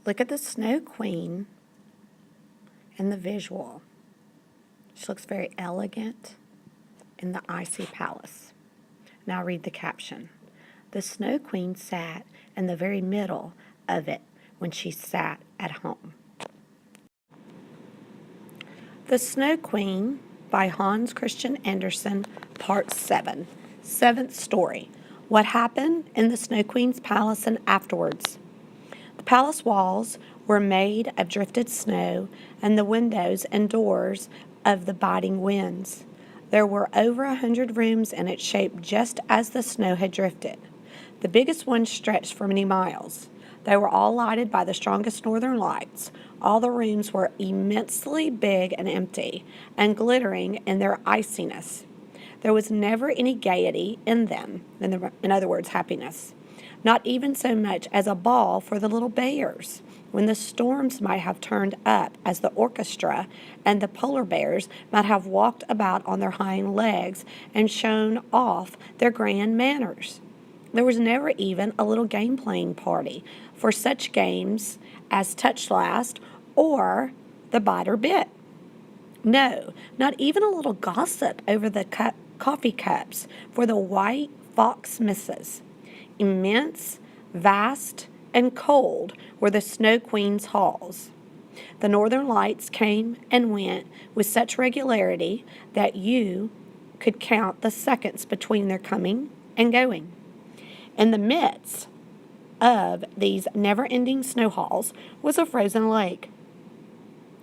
Look at the Snow Queen and the visual. She looks very elegant in the icy palace. Now read the caption. The Snow Queen sat in the very middle of it when she sat at home. The Snow Queen by Hans Christian Andersen, Part 7. Seventh story. What happened in the Snow Queen's palace and afterwards. The palace walls were made of drifted snow, and the windows and doors of the biting winds. There were over 100 rooms in it, shaped just as the snow had drifted. The biggest one stretched for many miles. They were all lighted by the strongest northern lights. All the rooms were immensely big and empty, and glittering in their iciness. There was never any gaiety in them, in other words, happiness. Not even so much as a ball for the little bears, when the storms might have turned up as the orchestra, and the polar bears might have walked about on their hind legs and shown off their grand manners. There was never even a little game-playing party for such games as Touch Last or the Bite or Bit. No, not even a little gossip over the coffee cups for the white fox misses. Immense, vast, and cold were the Snow Queen's halls. The northern lights came and went with such regularity that you could count the seconds between their coming and going. In the midst of these never-ending snow halls was a frozen lake.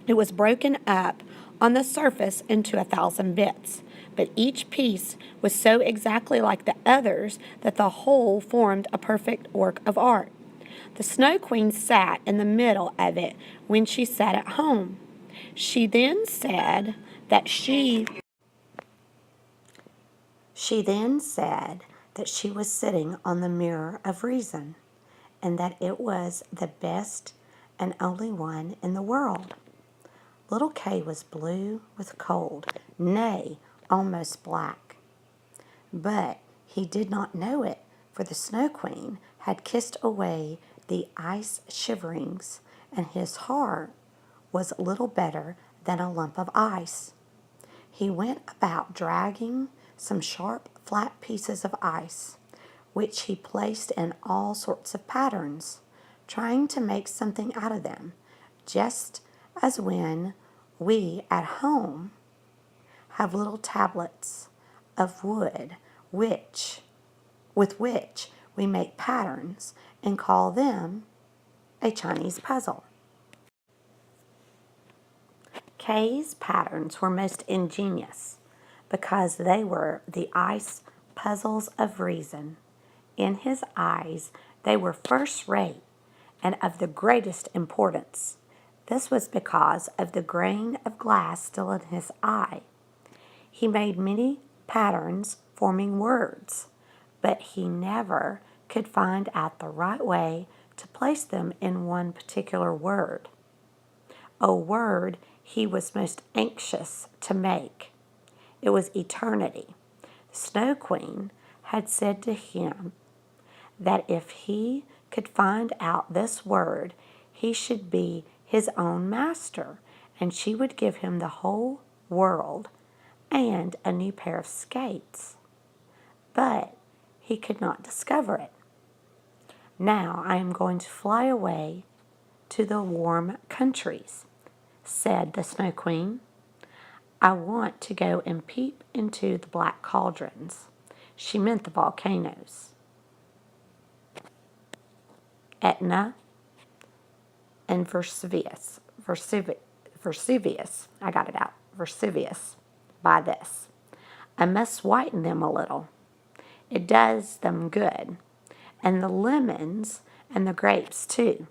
It was broken up on the surface into 1,000 bits, but each piece was so exactly like the others that the whole formed a perfect work of art. The Snow Queen sat in the middle of it when she sat at home. She then said that she was sitting on the mirror of reason, and that it was the best and only one in the world. Little Kay was blue with cold, nay, almost black. But he did not know it, for the Snow Queen had kissed away the ice shiverings, and his heart was little better than a lump of ice. He went about dragging some sharp, flat pieces of ice, which he placed in all sorts of patterns, trying to make something out of them, just as when we at home have little tablets of wood with which we make patterns and call them a Chinese puzzle. Kay's patterns were most ingenious because they were the ice puzzles of reason. In his eyes, they were first rate and of the greatest importance. This was because of the grain of glass still in his eye. He made many patterns forming words, but he never could find out the right way to place them in one particular word. A word he was most anxious to make. It was eternity. The Snow Queen had said to him that if he could find out this word, he should be his own master, and she would give him the whole world and a new pair of skates. But he could not discover it. Now I am going to fly away to the warm countries, said the Snow Queen. I want to go and peep into the black cauldrons. She meant the volcanoes. Etna and Vesuvius. I got it out. Vesuvius. By this. I must whiten them a little. It does them good. And the lemons and the grapes too.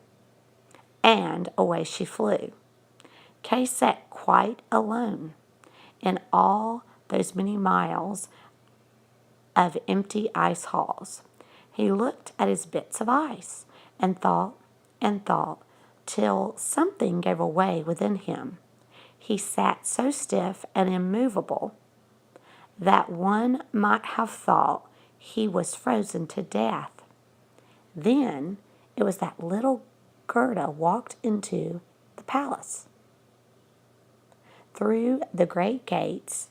And away she flew. Kay sat quite alone in all those many miles of empty ice halls. He looked at his bits of ice and thought, till something gave way within him. He sat so stiff and immovable that one might have thought he was frozen to death. Then it was that little Gerda walked into the palace through the great gates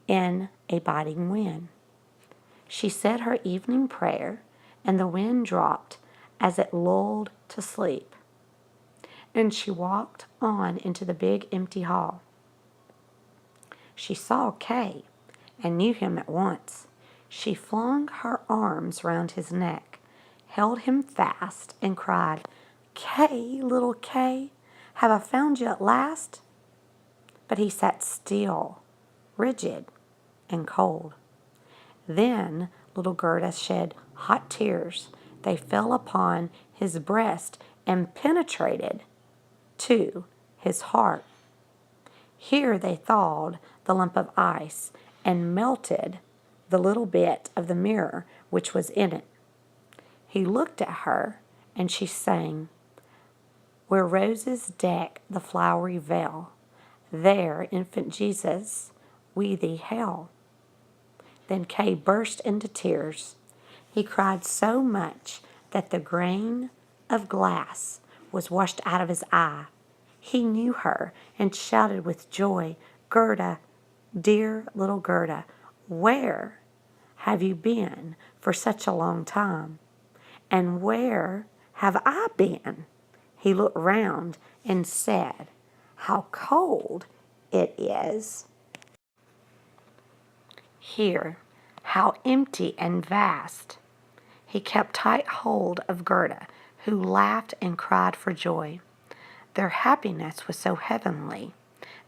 in a biting wind. She said her evening prayer, and the wind dropped as it lulled to sleep. And she walked on into the big empty hall. She saw Kay and knew him at once. She flung her arms round his neck, held him fast, and cried, "Kay, little Kay, have I found you at last?" But he sat still, rigid and cold. Then little Gerda shed hot tears. They fell upon his breast and penetrated to his heart. Here they thawed the lump of ice and melted the little bit of the mirror which was in it. He looked at her, and she sang, "Where roses deck the flowery vale, there, infant Jesus, we thee hail." Then Kay burst into tears. He cried so much that the grain of glass was washed out of his eye. He knew her and shouted with joy, "Gerda, dear little Gerda, where have you been for such a long time? And where have I been?" He looked round and said, "How cold it is here, how empty and vast." He kept tight hold of Gerda, who laughed and cried for joy. Their happiness was so heavenly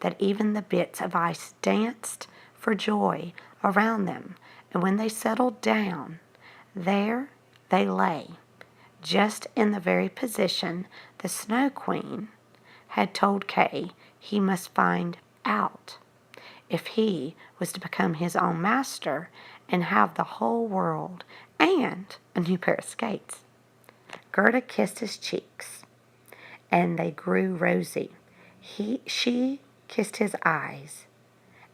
that even the bits of ice danced for joy around them, and when they settled down, there they lay, just in the very position the Snow Queen had told Kay he must find out if he was to become his own master and have the whole world and a new pair of skates. Gerda kissed his cheeks, and they grew rosy. She kissed his eyes,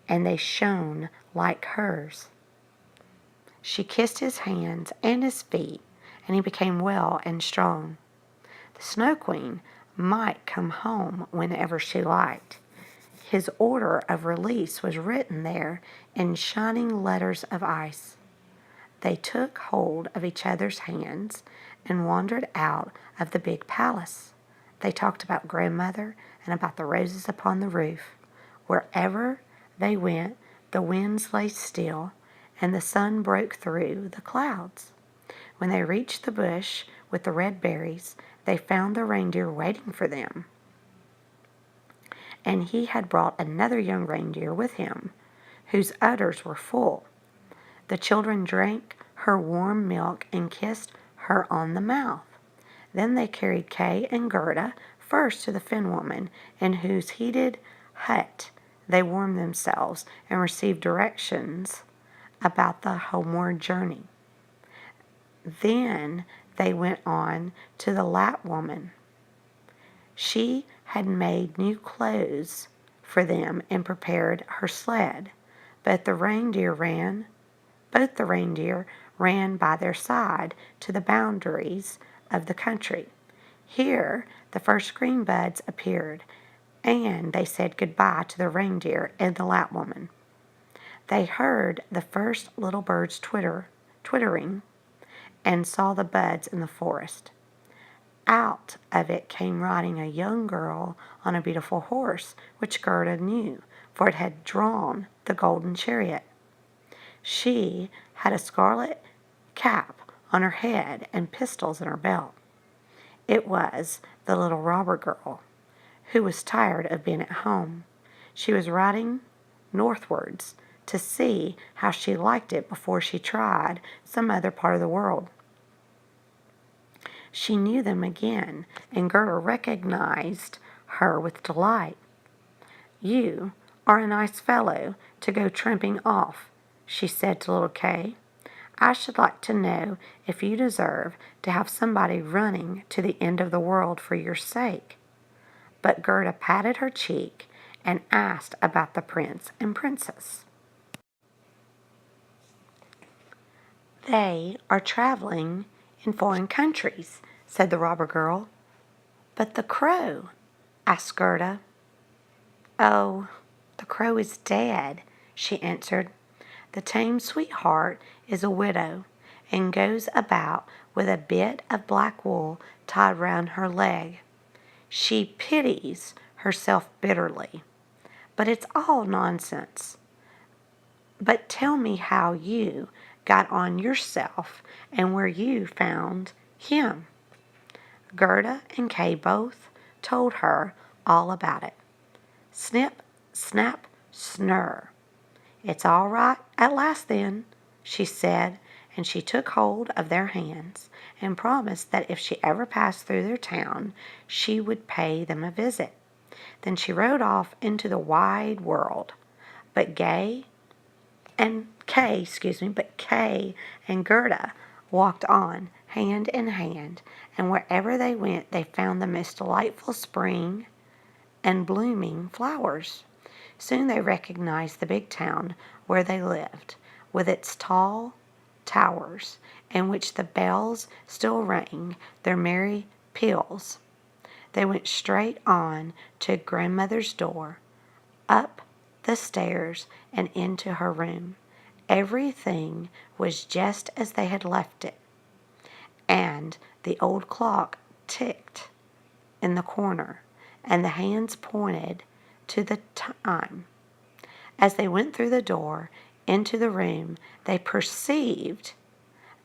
and they shone like hers. She kissed his hands and his feet, and he became well and strong. The Snow Queen might come home whenever she liked. His order of release was written there in shining letters of ice. They took hold of each other's hands and wandered out of the big palace. They talked about grandmother and about the roses upon the roof. Wherever they went, the winds lay still, and the sun broke through the clouds. When they reached the bush with the red berries, they found the reindeer waiting for them. And he had brought another young reindeer with him, whose udders were full. The children drank her warm milk and kissed her on the mouth. Then they carried Kay and Gerda first to the Finn woman, in whose heated hut they warmed themselves and received directions about the homeward journey. Then they went on to the Lapp woman. She had made new clothes for them and prepared her sled, but both the reindeer ran by their side to the boundaries of the country. Here the first green buds appeared, and they said goodbye to the reindeer and the Lapp woman. They heard the first little birds twittering, and saw the buds in the forest. Out of it came riding a young girl on a beautiful horse, which Gerda knew, for it had drawn the golden chariot. She had a scarlet cap on her head and pistols in her belt. It was the little robber girl, who was tired of being at home. She was riding northwards to see how she liked it before she tried some other part of the world. She knew them again, and Gerda recognized her with delight. "You are a nice fellow to go tramping off," she said to little Kay. "I should like to know if you deserve to have somebody running to the end of the world for your sake." But Gerda patted her cheek and asked about the prince and princess. "They are traveling in foreign countries," said the robber girl. "But the crow?" asked Gerda. "Oh, the crow is dead," she answered. "The tame sweetheart is a widow and goes about with a bit of black wool tied round her leg. She pities herself bitterly. But it's all nonsense. But tell me how you got on yourself and where you found him." Gerda and Kay both told her all about it. Snip, snap, snurr. "It's all right at last then," she said, and she took hold of their hands and promised that if she ever passed through their town, she would pay them a visit. Then she rode off into the wide world. But Kay and Gerda walked on hand in hand, and wherever they went they found the most delightful spring and blooming flowers. Soon they recognized the big town where they lived, with its tall towers, in which the bells still rang their merry peals. They went straight on to grandmother's door, up the stairs, and into her room. Everything was just as they had left it, and the old clock ticked in the corner, and the hands pointed to the time. As they went through the door into the room, they perceived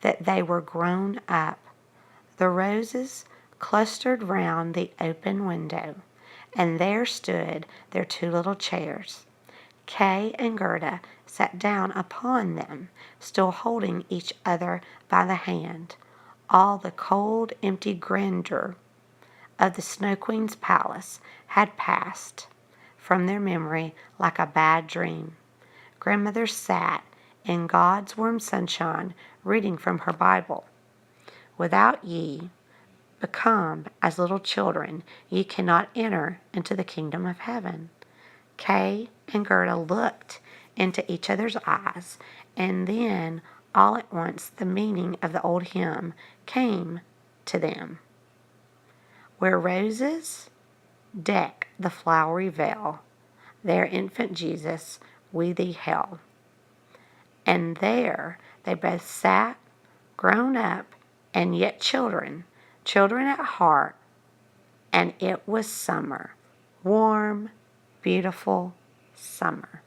that they were grown up. The roses clustered round the open window, and there stood their two little chairs. Kay and Gerda sat down upon them, still holding each other by the hand. All the cold, empty grandeur of the Snow Queen's palace had passed from their memory like a bad dream. Grandmother sat in God's warm sunshine, reading from her Bible. "Without ye become as little children, ye cannot enter into the kingdom of heaven." Kay and Gerda looked into each other's eyes, and then all at once the meaning of the old hymn came to them. "Where roses deck the flowery vale, there, infant Jesus, we thee hail." And there they both sat, grown up and yet children, children at heart, and it was summer, warm, beautiful summer.